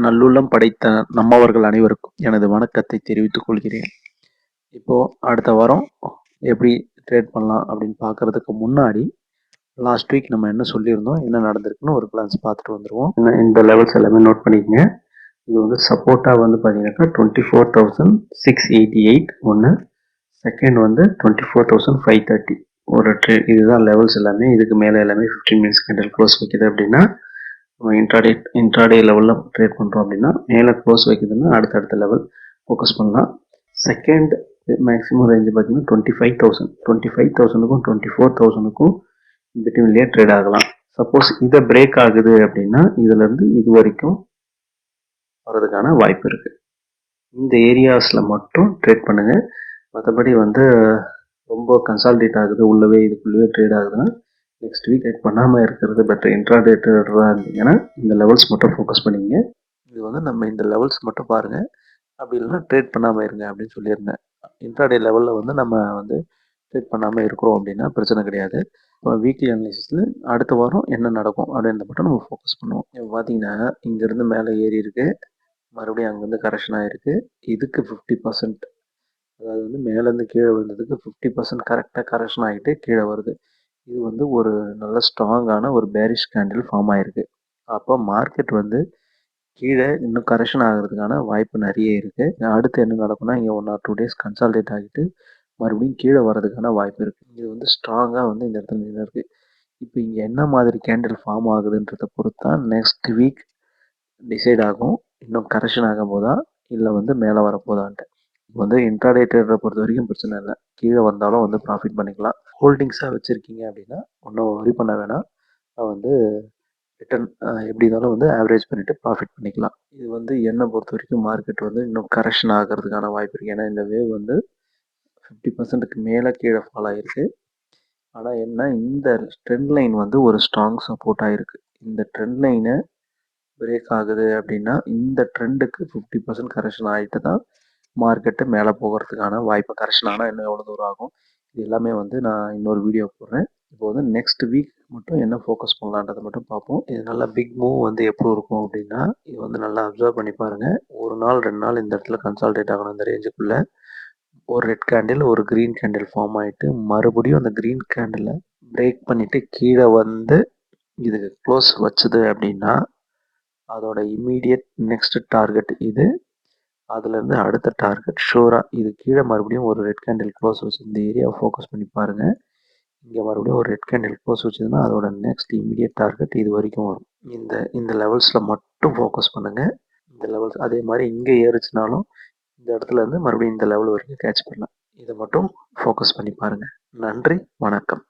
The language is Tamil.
நல்லுள்ளம் படைத்த நம்மவர்கள் அனைவருக்கும் எனது வணக்கத்தை தெரிவித்துக் கொள்கிறேன். இப்போ அடுத்த வாரம் எப்படி ட்ரேட் பண்ணலாம் அப்படின்னு பார்க்கறதுக்கு முன்னாடி லாஸ்ட் வீக் நம்ம என்ன சொல்லியிருந்தோம், என்ன நடந்திருக்குன்னு ஒரு கிளான்ஸ் பார்த்துட்டு வந்துருவோம். இந்த லெவல்ஸ் எல்லாமே நோட் பண்ணிக்கங்க. இது வந்து சப்போர்ட்டா வந்து பார்த்தீங்கன்னாக்கா 24,688 ஒன்று, செகண்ட் வந்து 24,530 ஒரு ட்ரேட். இதுதான் லெவல்ஸ் எல்லாமே. இதுக்கு மேலே எல்லாமே 15 மினிட்ஸ் கேண்டில் க்ளோஸ் வைக்குது அப்படின்னா நம்ம இன்ட்ராடே லெவலில் ட்ரேட் பண்ணுறோம் அப்படின்னா மேலே க்ளோஸ் வைக்குதுன்னா அடுத்தடுத்த லெவல் ஃபோக்கஸ் பண்ணலாம். செகண்ட் மேக்ஸிமம் ரேஞ்சு பார்த்தீங்கன்னா 25,000க்கும் 24,000க்கும் பிட்வீன்லேயே ட்ரேட் ஆகலாம். சப்போஸ் இதை பிரேக் ஆகுது அப்படின்னா இதுலேருந்து இது வரைக்கும் வர்றதுக்கான வாய்ப்பு இருக்குது. இந்த ஏரியாஸில் மட்டும் ட்ரேட் பண்ணுங்கள். மற்றபடி வந்து ரொம்ப கன்சால்டேட் ஆகுது உள்ளவே இதுக்குள்ளேயே ட்ரேட் ஆகுதுன்னா நெக்ஸ்ட் வீக் ட்ரேட் பண்ணாமல் இருக்கிறது பெட்டர். இன்ட்ராடே ட்ரேடராக இருந்தீங்கன்னா இந்த லெவல்ஸ் மட்டும் ஃபோக்கஸ் பண்ணிங்க. இது வந்து நம்ம இந்த லெவல்ஸ் மட்டும் பாருங்கள், அப்படி இல்லைன்னா ட்ரேட் பண்ணாமல் இருங்க அப்படின்னு சொல்லியிருந்தேன். இன்ட்ராடே லெவலில் வந்து நம்ம வந்து ட்ரேட் பண்ணாமல் இருக்கிறோம் அப்படின்னா பிரச்சனை கிடையாது. இப்போ வீக்லி அனாலிசிஸில் அடுத்த வாரம் என்ன நடக்கும் அப்படின்றத மட்டும் நம்ம ஃபோக்கஸ் பண்ணுவோம். இப்போ பார்த்தீங்கன்னா இங்கேருந்து மேலே ஏறி இருக்கு, மறுபடியும் அங்கேருந்து கரெக்ஷன் ஆகிருக்கு. இதுக்கு 50%, அதாவது வந்து மேலேருந்து கீழே விழுந்ததுக்கு 50% கரெக்டாக கரெக்ஷன் ஆகிட்டு கீழே வருது. இது வந்து ஒரு நல்ல ஸ்ட்ராங்கான ஒரு பேரிஷ் கேண்டில் ஃபார்ம் ஆகிருக்கு. அப்போ மார்க்கெட் வந்து கீழே இன்னும் கரெக்ஷன் ஆகிறதுக்கான வாய்ப்பு நிறைய இருக்குது. அடுத்து என்ன நடக்கும்னா இங்கே 1 or 2 days கன்சால்டேட் ஆகிட்டு மறுபடியும் கீழே வர்றதுக்கான வாய்ப்பு இருக்குது. இது வந்து ஸ்ட்ராங்காக வந்து இந்த இடத்துல நின்று இருக்குது. இப்போ இங்கே என்ன மாதிரி கேண்டில் ஃபார்ம் ஆகுதுன்றதை பொறுத்து தான் நெக்ஸ்ட் வீக் டிசைட் ஆகும். இன்னும் கரெக்ஷன் ஆகும் போதா இல்லை வந்து மேலே வரப்போதான்ட்டு. இப்போ வந்து இன்ட்ராடே ட்ரேடரை பொறுத்த வரைக்கும் பிரச்சனை இல்லை. கீழே வந்தாலும் வந்து ப்ராஃபிட் பண்ணிக்கலாம். ஹோல்டிங்ஸாக வச்சுருக்கீங்க அப்படின்னா ஒன்றும் வரி பண்ண வேணாம். வந்து ரிட்டர்ன் எப்படி இருந்தாலும் வந்து ஆவரேஜ் பண்ணிவிட்டு ப்ராஃபிட் பண்ணிக்கலாம். இது வந்து என்னை பொறுத்த வரைக்கும் மார்க்கெட் வந்து இன்னும் கரெக்ஷன் ஆகிறதுக்கான வாய்ப்பு இருக்குது. ஏன்னா இந்த வேவ் வந்து 50%க்கு மேலே கீழே ஃபால் ஆகிருக்கு. ஆனால் என்ன, இந்த ட்ரெண்ட் லைன் வந்து ஒரு ஸ்ட்ராங் சப்போர்ட்டாக இருக்குது. இந்த ட்ரெண்ட் லைனை பிரேக் ஆகுது அப்படின்னா இந்த ட்ரெண்டுக்கு 50% கரெக்ஷன் ஆகிட்டு தான் மார்க்கெட்டு மேலே போகிறதுக்கான வாய்ப்பு. கரெக்ஷன் ஆனால் இன்னும் எவ்வளோ தூரம் ஆகும், இது எல்லாமே வந்து நான் இன்னொரு வீடியோ போடுறேன். இப்போ வந்து நெக்ஸ்ட் வீக் மட்டும் என்ன ஃபோக்கஸ் பண்ணலான்றதை மட்டும் பார்ப்போம். இது நல்லா பிக் மூவ் வந்து எப்படி இருக்கும் அப்படின்னா இது வந்து நல்லா அப்சர்வ் பண்ணி பாருங்கள். ஒரு நாள் 2 நாள் இந்த இடத்துல கன்சால்டேட் ஆகணும். இந்த ரேஞ்சுக்குள்ளே ஒரு ரெட் கேண்டில் ஒரு க்ரீன் கேண்டில் ஃபார்ம் ஆகிட்டு மறுபடியும் அந்த க்ரீன் கேண்டிலை பிரேக் பண்ணிவிட்டு கீழே வந்து இதுக்கு க்ளோஸ் வச்சுது அப்படின்னா அதோட இம்மீடியட் நெக்ஸ்ட் டார்கெட் இது. அதுலேருந்து அடுத்த டார்கெட் ஷூராக இது கீழே மறுபடியும் ஒரு ரெட் கேண்டில் க்ளோஸ் வச்சு இந்த ஏரியாவை ஃபோக்கஸ் பண்ணி பாருங்கள். இங்கே மறுபடியும் ஒரு ரெட் கேண்டில் க்ளோஸ் வச்சதுன்னா அதோட நெக்ஸ்ட் இமீடியட் டார்கெட் இது வரைக்கும் வரும். இந்த லெவல்ஸில் மட்டும் ஃபோக்கஸ் பண்ணுங்கள். இந்த லெவல்ஸ் அதே மாதிரி இங்கே ஏறுச்சுனாலும் இந்த இடத்துல இருந்து மறுபடியும் இந்த லெவல் வரைக்கும் கேட்ச் பண்ணலாம். இதை மட்டும் ஃபோக்கஸ் பண்ணி பாருங்கள். நன்றி, வணக்கம்.